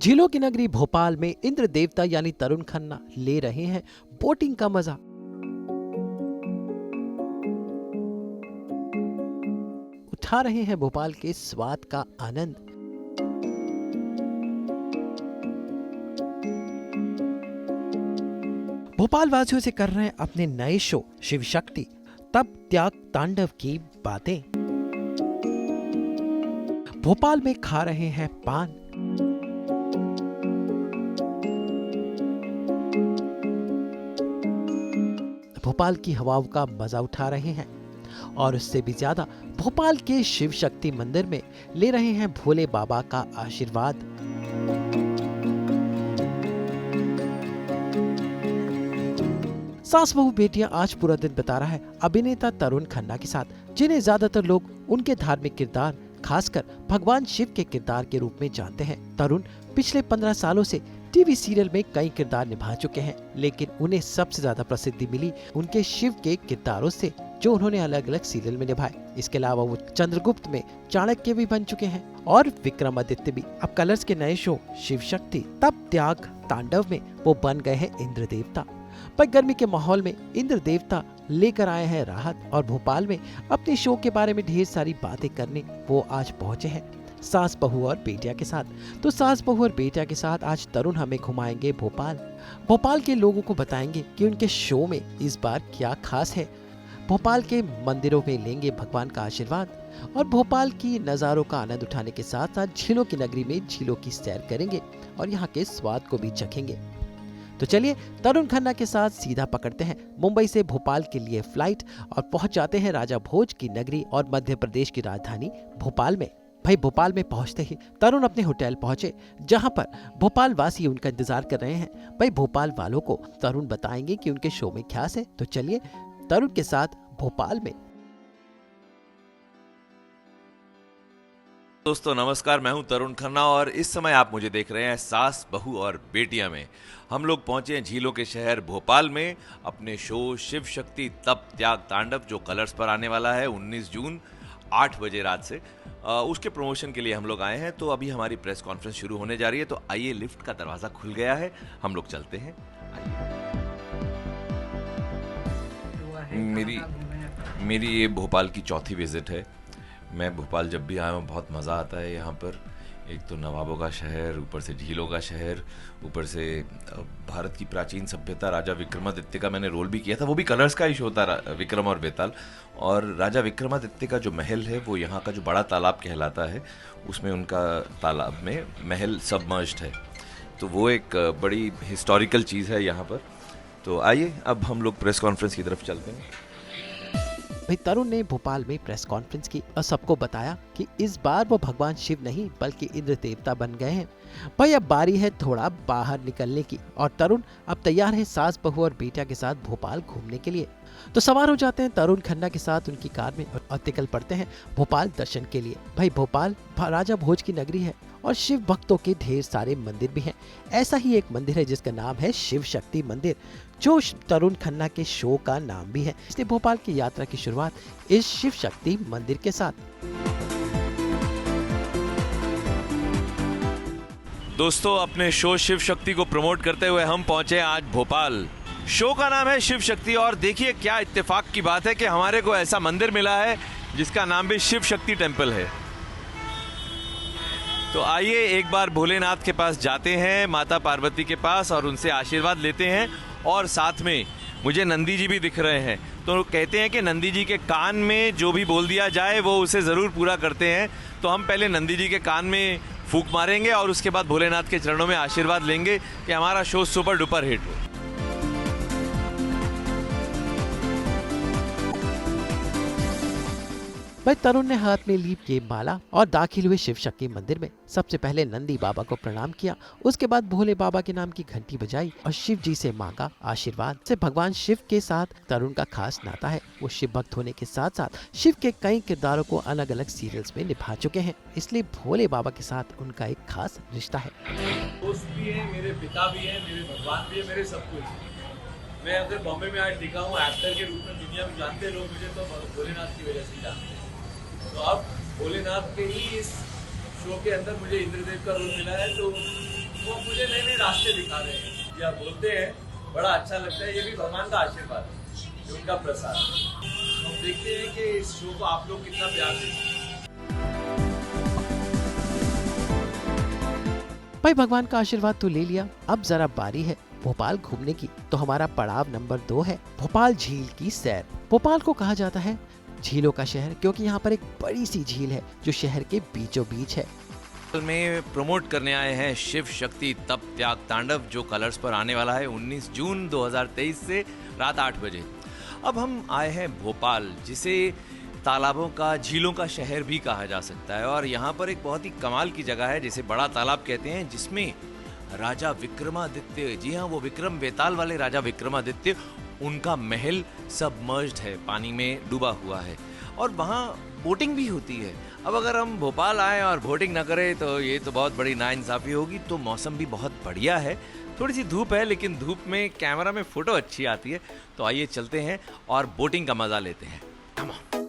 झीलों की नगरी भोपाल में इंद्र देवता यानी तरुण खन्ना ले रहे हैं बोटिंग का मजा। उठा रहे हैं भोपाल के स्वाद का आनंद। भोपाल वासियों से कर रहे हैं अपने नए शो शिव शक्ति तप त्याग तांडव की बातें। भोपाल में खा रहे हैं पान। भोपाल की हवाओं का मजा उठा रहे हैं और उससे भी ज्यादा भोपाल के शिव शक्ति मंदिर में ले रहे हैं भोले बाबा का आशीर्वाद। सास बहू बेटियां आज पूरा दिन बिता रहा है अभिनेता तरुण खन्ना के साथ, जिन्हें ज्यादातर लोग उनके धार्मिक किरदार खासकर भगवान शिव के किरदार के रूप में जानते हैं। तरुण पिछले 15 सालों से टीवी सीरियल में कई किरदार निभा चुके हैं, लेकिन उन्हें सबसे ज्यादा प्रसिद्धि मिली उनके शिव के किरदारों से, जो उन्होंने अलग अलग सीरियल में निभाए। इसके अलावा वो चंद्रगुप्त में चाणक्य भी बन चुके हैं और विक्रमादित्य भी। अब कलर्स के नए शो शिव शक्ति तप त्याग तांडव में वो बन गए हैं इंद्र देवता। पर गर्मी के माहौल में इंद्र देवता लेकर आए हैं राहत और भोपाल में अपने शो के बारे में ढेर सारी बातें करने वो आज पहुंचे हैं सास बहू और बेटिया के साथ। तो सास बहू और बेटिया के साथ आज तरुण हमें घुमाएंगे भोपाल के लोगों को बताएंगे कि उनके शो में इस बार क्या खास है। भोपाल के मंदिरों में लेंगे भगवान का आशीर्वाद और भोपाल की नज़ारों का आनंद उठाने के साथ साथ झीलों की नगरी में झीलों की सैर करेंगे और यहाँ के स्वाद को भी चखेंगे। तो चलिए तरुण खन्ना के साथ सीधा पकड़ते हैं मुंबई से भोपाल के लिए फ्लाइट और पहुंच जाते हैं राजा भोज की नगरी और मध्य प्रदेश की राजधानी भोपाल में। भाई भोपाल में पहुंचते ही तरुण अपने होटल पहुंचे, जहां पर भोपाल वासी उनका इंतजार कर रहे हैं। भाई भोपाल वालों को तरुण बताएंगे कि उनके शो में क्या है। तो चलिए तरुण के साथ भोपाल में। दोस्तों नमस्कार, मैं हूं तरुण खन्ना और इस समय आप मुझे देख रहे हैं सास बहू और बेटियां में। हम लोग पहुंचे हैं झीलों के शहर भोपाल में अपने शो शिव शक्ति तप त्याग तांडव, जो कलर्स पर आने वाला है 19 जून 8 बजे रात से। उसके प्रमोशन के लिए हम लोग आए हैं। तो अभी हमारी प्रेस कॉन्फ्रेंस शुरू होने जा रही है, तो आइए, लिफ्ट का दरवाज़ा खुल गया है, हम लोग चलते हैं। मेरी ये भोपाल की चौथी विजिट है। मैं भोपाल जब भी आया हूँ बहुत मज़ा आता है यहाँ पर। एक तो नवाबों का शहर, ऊपर से झीलों का शहर, ऊपर से भारत की प्राचीन सभ्यता राजा विक्रमादित्य का मैंने रोल भी किया था। वो भी कलर्स का ही शो था, विक्रम और बेताल। और राजा विक्रमादित्य का जो महल है वो यहाँ का जो बड़ा तालाब कहलाता है, उसमें उनका तालाब में महल सबमर्ज्ड है। तो वो एक बड़ी हिस्टोरिकल चीज़ है यहाँ पर। तो आइए अब हम लोग प्रेस कॉन्फ्रेंस की तरफ चलते हैं। भाई तरुण ने भोपाल में प्रेस कॉन्फ्रेंस की और सबको बताया कि इस बार वो भगवान शिव नहीं बल्कि इंद्र देवता बन गए हैं। भाई अब बारी है थोड़ा बाहर निकलने की और तरुण अब तैयार है सास बहू और बेटिया के साथ भोपाल घूमने के लिए। तो सवार हो जाते हैं तरुण खन्ना के साथ उनकी कार में और निकल पड़ते हैं भोपाल दर्शन के लिए। भाई भोपाल राजा भोज की नगरी है और शिव भक्तों के ढेर सारे मंदिर भी हैं। ऐसा ही एक मंदिर है जिसका नाम है शिव शक्ति मंदिर, जो तरुण खन्ना के शो का नाम भी है। इसलिए भोपाल की यात्रा की शुरुआत इस शिव शक्ति मंदिर के साथ। दोस्तों अपने शो शिव शक्ति को प्रमोट करते हुए हम पहुंचे आज भोपाल। शो का नाम है शिव शक्ति और देखिए क्या इत्तेफाक की बात है कि हमारे को ऐसा मंदिर मिला है जिसका नाम भी शिव शक्ति टेम्पल है। तो आइए एक बार भोलेनाथ के पास जाते हैं, माता पार्वती के पास, और उनसे आशीर्वाद लेते हैं। और साथ में मुझे नंदी जी भी दिख रहे हैं। तो कहते हैं कि नंदी जी के कान में जो भी बोल दिया जाए वो उसे ज़रूर पूरा करते हैं। तो हम पहले नंदी जी के कान में फूंक मारेंगे और उसके बाद भोलेनाथ के चरणों में आशीर्वाद लेंगे कि हमारा शो सुपर डुपर हिट हो। भाई तरुण ने हाथ में ली ये माला और दाखिल हुए शिव शक्ति मंदिर में। सबसे पहले नंदी बाबा को प्रणाम किया, उसके बाद भोले बाबा के नाम की घंटी बजाई और शिव जी से मांगा आशीर्वाद। से भगवान शिव के साथ तरुण का खास नाता है। वो शिव भक्त होने के साथ साथ शिव के कई किरदारों को अलग अलग सीरियल्स में निभा चुके हैं, इसलिए भोले बाबा के साथ उनका एक खास रिश्ता है। दोस्त भी है, मेरे पिता भी है, मेरे भगवान भी है, मेरे सब कुछ। मैं अगर बॉम्बे में आज दिखा हूँ एक्टर के रूप में, दुनिया में जानते लोग मुझे तो भोलेनाथ की वजह से जानते हैं। तो अब भोलेनाथ के ही इस शो के अंदर मुझे इंद्रदेव का रोल मिला है, तो वो मुझे नए नए रास्ते दिखा रहे हैं। या बोलते हैं, बड़ा अच्छा लगता है। ये भी भगवान का आशीर्वाद है, ये उनका प्रसाद। हम देखते हैं कि इस शो को आप लोग कितना प्यार देते हैं। भाई भगवान का आशीर्वाद तो ले लिया, अब जरा बारी है भोपाल घूमने की। तो हमारा पड़ाव नंबर 2 है भोपाल झील की सैर। भोपाल को कहा जाता है झीलों का शहर, क्योंकि यहाँ पर एक बड़ी सी झील है जो शहर के बीचों बीच है। में प्रमोट करने आए हैं शिव शक्ति तप त्याग तांडव, जो कलर्स पर आने वाला है 19 जून 2023 से रात 8 बजे। अब हम आए हैं भोपाल, जिसे तालाबों का, झीलों का शहर भी कहा जा सकता है। और यहाँ पर एक बहुत ही कमाल की जगह है जिसे बड़ा तालाब कहते हैं, जिसमें राजा विक्रमादित्य, जी हाँ वो विक्रम बेताल वाले राजा विक्रमादित्य, उनका महल सबमर्ज्ड है, पानी में डूबा हुआ है। और वहाँ बोटिंग भी होती है। अब अगर हम भोपाल आए और बोटिंग ना करें तो ये तो बहुत बड़ी नाइंसाफ़ी होगी। तो मौसम भी बहुत बढ़िया है, थोड़ी सी धूप है, लेकिन धूप में कैमरा में फ़ोटो अच्छी आती है। तो आइए चलते हैं और बोटिंग का मज़ा लेते हैं। Come on.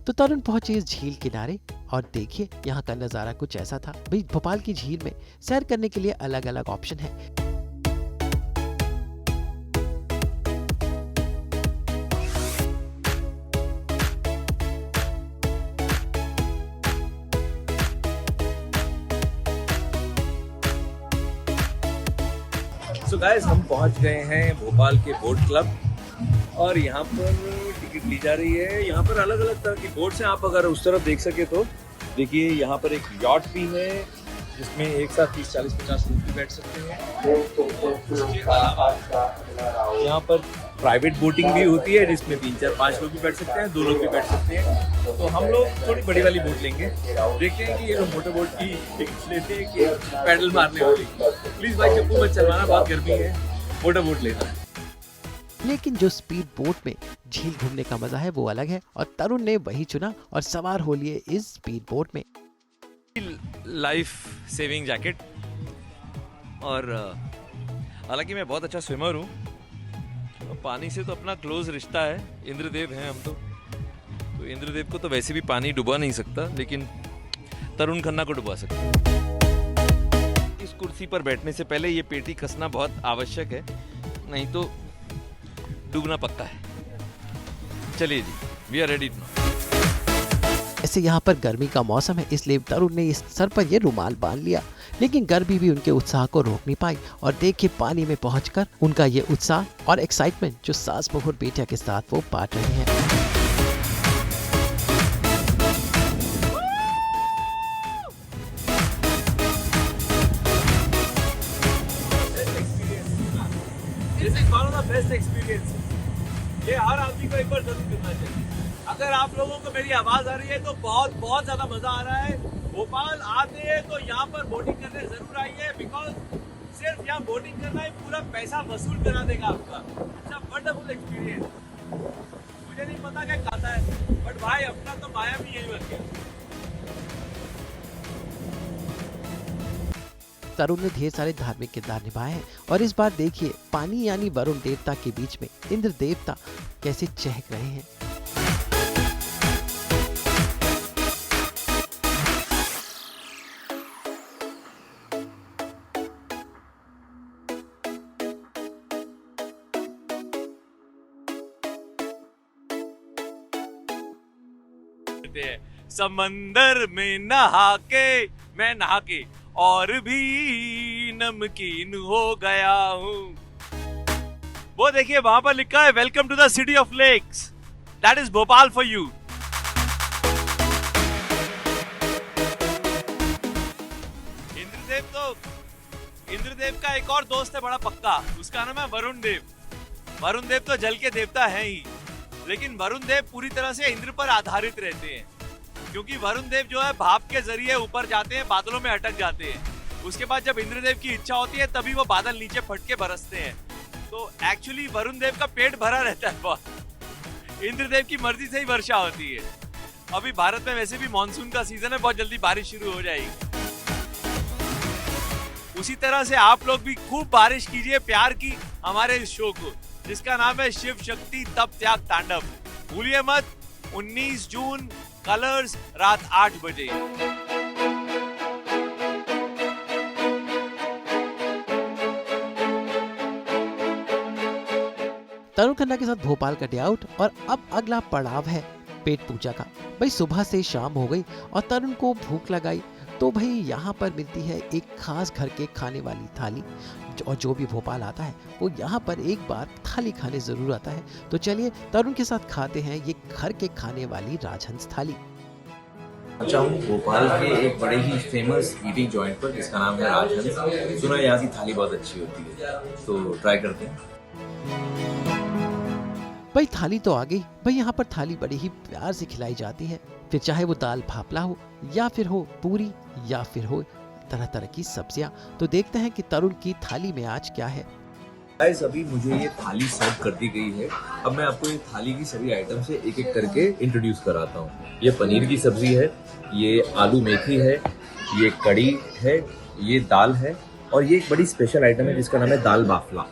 तो तरुण पहुंचे इस झील किनारे और देखिए यहाँ का नजारा कुछ ऐसा था। भाई भोपाल की झील में सैर करने के लिए अलग अलग ऑप्शन है। सो गाइस, हम पहुंच गए हैं भोपाल के बोट क्लब और यहाँ पर टिकट ली जा रही है। यहाँ पर अलग अलग तरह की बोट्स हैं। आप अगर उस तरफ देख सके तो देखिए, यहाँ पर एक यॉट भी है जिसमें एक साथ 30, 40, 50 लोग भी बैठ सकते हैं। इसके अलावा यहाँ पर प्राइवेट बोटिंग भी होती है जिसमें 3, 4, 5 लोग भी बैठ सकते हैं, 2 लोग भी बैठ सकते हैं। तो हम लोग थोड़ी बड़ी वाली बोट लेंगे। देखते हैं कि ये लोग मोटर बोट की टिकट लेते हैं कि पैडल मारने वाली। प्लीज भाई चप्पू मत चलवाना, बहुत गर्मी है, मोटर बोट लेना है। लेकिन जो स्पीड बोट में झील घूमने का मजा है वो अलग है, और तरुण ने वही चुना और सवार हो लिए इस स्पीड बोट में। लाइफ सेविंग जैकेट, और हालांकि मैं बहुत अच्छा स्विमर हूँ, पानी से तो अपना क्लोज रिश्ता है। इंद्रदेव हैं हम तो इंद्रदेव को तो वैसे भी पानी डुबा नहीं सकता, लेकिन तरुण खन्ना को डुबा सकता है। इस कुर्सी पर बैठने से पहले ये पेटी कसना बहुत आवश्यक है, नहीं तो डूबना पक्का है। चलिए जी, वी आर रेडी नाउ। ऐसे यहाँ पर गर्मी का मौसम है, इसलिए तरुण ने इस सर पर ये रुमाल बांध लिया। लेकिन गर्मी भी उनके उत्साह को रोक नहीं पाई, और देखिए पानी में पहुंचकर उनका ये उत्साह और एक्साइटमेंट जो सास बहू और बेटिया के साथ वो बांट रहे हैं। बेस्ट एक्सपीरियंस, ये हर आदमी को एक बार जरूर करना चाहिए। अगर आप लोगों को मेरी आवाज आ रही है तो बहुत बहुत ज्यादा मजा आ रहा है। भोपाल आते हैं तो यहाँ पर बोटिंग करने जरूर आइए, बिकॉज सिर्फ यहाँ बोटिंग करना ही पूरा पैसा वसूल करा देगा आपका। अच्छा, वंडरफुल एक्सपीरियंस। मुझे नहीं पता क्या खाता है, बट भाई अपना तो माया भी यही बन गया। तरुण ने ढेर सारे धार्मिक किरदार निभाए हैं, और इस बार देखिए पानी यानी वरुण देवता के बीच में इंद्र देवता कैसे चहक रहे हैं। समंदर में नहा के मैं नहा के और भी नमकीन हो गया हूँ। वो देखिए वहां पर लिखा है welcome to the city of lakes, that is Bhopal for you. Indradev का एक और दोस्त है बड़ा पक्का, उसका नाम है वरुण देव। वरुण देव तो जल के देवता है ही, लेकिन वरुण देव पूरी तरह से इंद्र पर आधारित रहते हैं, क्योंकि वरुण देव जो है भाप के जरिए ऊपर जाते हैं, बादलों में अटक जाते हैं। उसके बाद जब इंद्रदेव की इच्छा होती है तभी वो बादल नीचे फट के बरसते हैं। तो एक्चुअली वरुण देव का पेट भरा रहता है बहुत, इंद्रदेव की मर्जी से ही वर्षा होती है। अभी भारत में वैसे भी मानसून का सीजन है, बहुत जल्दी बारिश शुरू हो जाएगी। उसी तरह से आप लोग भी खूब बारिश कीजिए, प्यार की हमारे इस शो को, जिसका नाम है शिव शक्ति तप त्याग तांडव। भूलिए मत, 19 जून कलर्स रात 8 बजे। तरुण खन्ना के साथ भोपाल का डे आउट और अब अगला पड़ाव है पेट पूजा का। भाई सुबह से शाम हो गई और तरुण को भूख लगाई तो भाई यहाँ पर मिलती है एक खास घर के खाने वाली थाली। और जो भी भोपाल आता है वो यहाँ पर एक बार थाली खाने जरूर आता है। तो चलिए तरुण के साथ खाते हैं ये घर के खाने वाली राजहंस थाली। अच्छा हूँ भोपाल के एक बड़े ही फेमस ईटिंग जॉइंट पर जिसका नाम है राजहंस। सुना है यहाँ की थाली बहुत अच्छी होती है, तो ट्राई करते हैं। भाई थाली तो आ गई। भाई यहाँ पर थाली बड़ी ही प्यार से खिलाई जाती है, फिर चाहे वो दाल भापला हो या फिर हो पूरी या फिर हो तरह तरह की सब्जियां। तो देखते हैं कि तरुण की थाली में आज क्या है। गाइस अभी मुझे ये थाली सर्व कर दी गई है। अब मैं आपको ये थाली की सभी आइटम से एक एक करके इंट्रोड्यूस कराता हूँ। ये पनीर की सब्जी है, ये आलू मेथी है, ये कड़ी है, ये दाल है और ये एक बड़ी स्पेशल आइटम है जिसका नाम है दाल बाफला।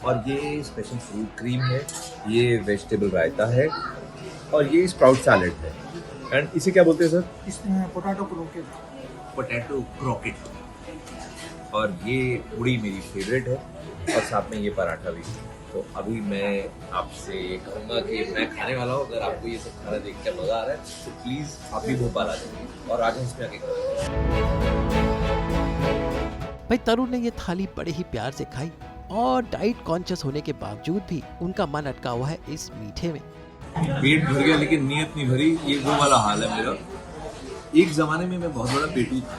और ये स्पेशल फ्रूट क्रीम है, ये वेजिटेबल रायता है और ये स्प्राउट सैलेड है। एंड इसे क्या बोलते हैं सर? इसमें पोटैटो क्रोकेट। Potato croquet. और ये पूड़ी मेरी फेवरेट है और साथ में ये पराठा भी। तो अभी मैं आपसे ये कहूँगा कि मैं खाने वाला हूँ। अगर आपको ये सब खाना देख कर मज़ा आ रहा है तो प्लीज़ आप भी भोपाल आ जाइए और राजहंस में आके खाएं। भाई तरुण ने ये थाली बड़े ही प्यार से खाई और डाइट कॉन्शियस होने के बावजूद भी उनका मन अटका हुआ है इस मीठे में। पेट भर गया लेकिन नीयत नहीं भरी, ये वो वाला हाल है मेरा। एक ज़माने में मैं बहुत बड़ा पेटू था,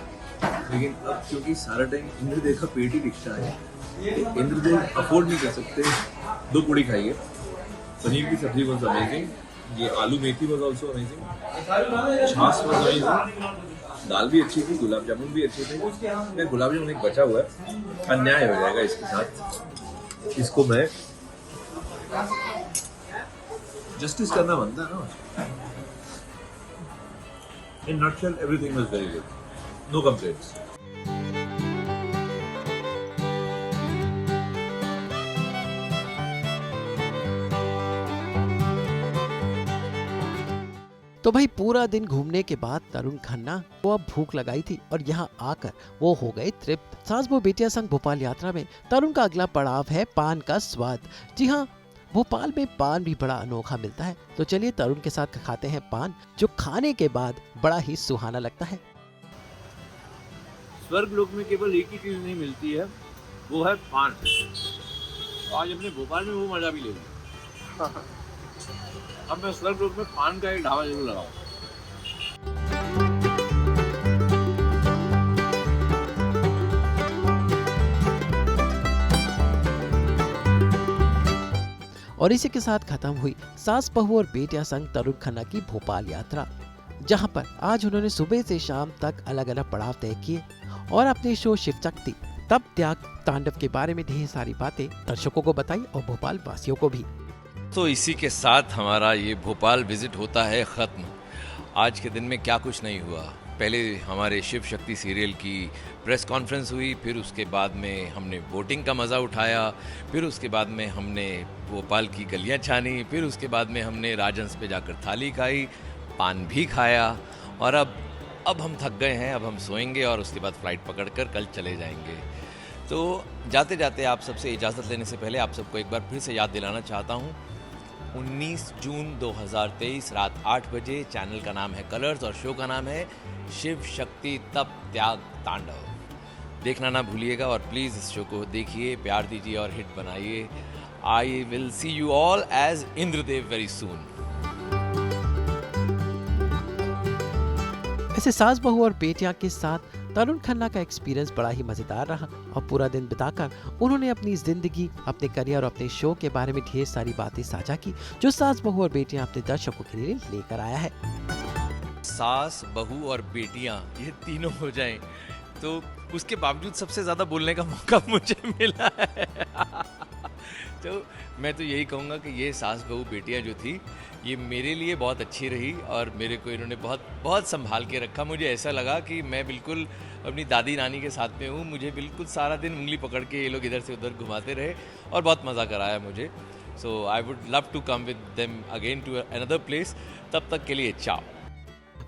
लेकिन अब क्योंकि सारा टाइम इंद्रदेव का पेट ही दिखता है, इंद्रदेव अफोर्ड नहीं कर सकते। 2 पूड़ी खाइए। पनीर की सब्जी वॉज अमेजिंग, ये आलू मेथी वॉज ऑल्सो अमेजिंग, छाछ वॉज अमेजिंग, दाल भी अच्छी थी, गुलाब जामुन भी अच्छे थे। मैं गुलाब जामुन एक बचा हुआ है, अन्याय हो जाएगा इसके साथ। इसको मैं जस्टिस करना बनता है ना। In nutshell everything was very good, no complaints. तो भाई पूरा दिन घूमने के बाद तरुण खन्ना को अब भूख लगाई थी और यहाँ आकर वो हो गए तृप्त। सास बहू बेटियां संग भोपाल यात्रा में तरुण का अगला पड़ाव है पान का स्वाद। जी हाँ, भोपाल में पान भी बड़ा अनोखा मिलता है। तो चलिए तरुण के साथ खाते हैं पान, जो खाने के बाद बड़ा ही सुहाना लगता है। स्वर्ग लोक में केवल एक ही चीज नहीं मिलती है, वो है पान। आज अपने भोपाल में वो मजा भी ले लिया। अब मैं स्वर्ग लोक में पान का एक ढाबा जरूर लगाऊं। और इसी के साथ खत्म हुई सास बहू और बेटियां संग तरुण खन्ना की भोपाल यात्रा, जहां पर आज उन्होंने सुबह से शाम तक अलग अलग पड़ाव तय किए और अपने शो शिव शक्ति तप त्याग तांडव के बारे में ढेर सारी बातें दर्शकों को बताई और भोपाल वासियों को भी। तो इसी के साथ हमारा ये भोपाल विजिट होता है ख़त्म। आज के दिन में क्या कुछ नहीं हुआ। पहले हमारे शिव शक्ति सीरियल की प्रेस कॉन्फ्रेंस हुई, फिर उसके बाद में हमने वोटिंग का मज़ा उठाया, फिर उसके बाद में हमने भोपाल की गलियां छानी, फिर उसके बाद में हमने राजहंस पे जाकर थाली खाई, पान भी खाया और अब हम थक गए हैं। अब हम सोएंगे और उसके बाद फ़्लाइट पकड़कर कल चले जाएंगे। तो जाते जाते आप सबसे इजाज़त लेने से पहले आप सबको एक बार फिर से याद दिलाना चाहता हूँ, 19 जून 2023 रात 8 बजे चैनल का नाम है कलर्स और शो का नाम है शिव शक्ति तप त्याग तांडव। देखना ना भूलिएगा और प्लीज़ इस शो को देखिए, प्यार दीजिए और हिट बनाइए। I will see you all as Indradev very soon. ऐसे सास बहू और बेटियां के साथ तरुण खन्ना का एक्सपीरियंस बड़ा ही मजेदार रहा और पूरा दिन बिताकर उन्होंने अपनी जिंदगी, अपने करियर और अपने शो के बारे में ढेर सारी बातें साझा की, जो सास बहू और बेटियां अपने दर्शकों के लिए लेकर आया है। सास बहू और बेटियां ये तीनों हो जाएं तो उसके बावजूद सबसे ज्यादा बोलने का मौका मुझे मिला है। तो मैं तो यही कहूँगा कि ये सास बहू बेटियाँ जो थी ये मेरे लिए बहुत अच्छी रही और मेरे को इन्होंने बहुत बहुत संभाल के रखा। मुझे ऐसा लगा कि मैं बिल्कुल अपनी दादी नानी के साथ में हूँ। मुझे बिल्कुल सारा दिन उंगली पकड़ के ये लोग इधर से उधर घुमाते रहे और बहुत मज़ा कराया मुझे। So I would love to come with them again to another place. तब तक के लिए चाओ।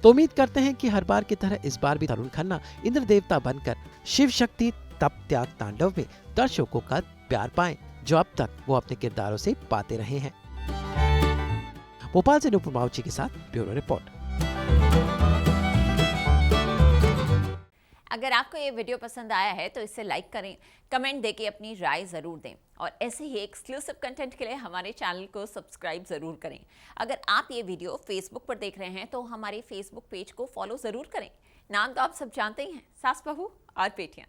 तो उम्मीद करते हैं कि हर बार की तरह इस बार भी तरुण खन्ना इंद्र देवता बनकर शिव शक्ति तप त्याग तांडव में दर्शकों का प्यार पाएं, जो अब तक वो अपने किरदारों से पाते रहे हैं। भोपाल से नुपुर माउची के साथ ब्यूरो रिपोर्ट। अगर आपको ये वीडियो पसंद आया है तो इसे लाइक करें, कमेंट देके अपनी राय ज़रूर दें और ऐसे ही एक्सक्लूसिव कंटेंट के लिए हमारे चैनल को सब्सक्राइब ज़रूर करें। अगर आप ये वीडियो फेसबुक पर देख रहे हैं तो हमारे फेसबुक पेज को फॉलो ज़रूर करें। नाम तो आप सब जानते ही हैं, सास बहू और बेटियाँ।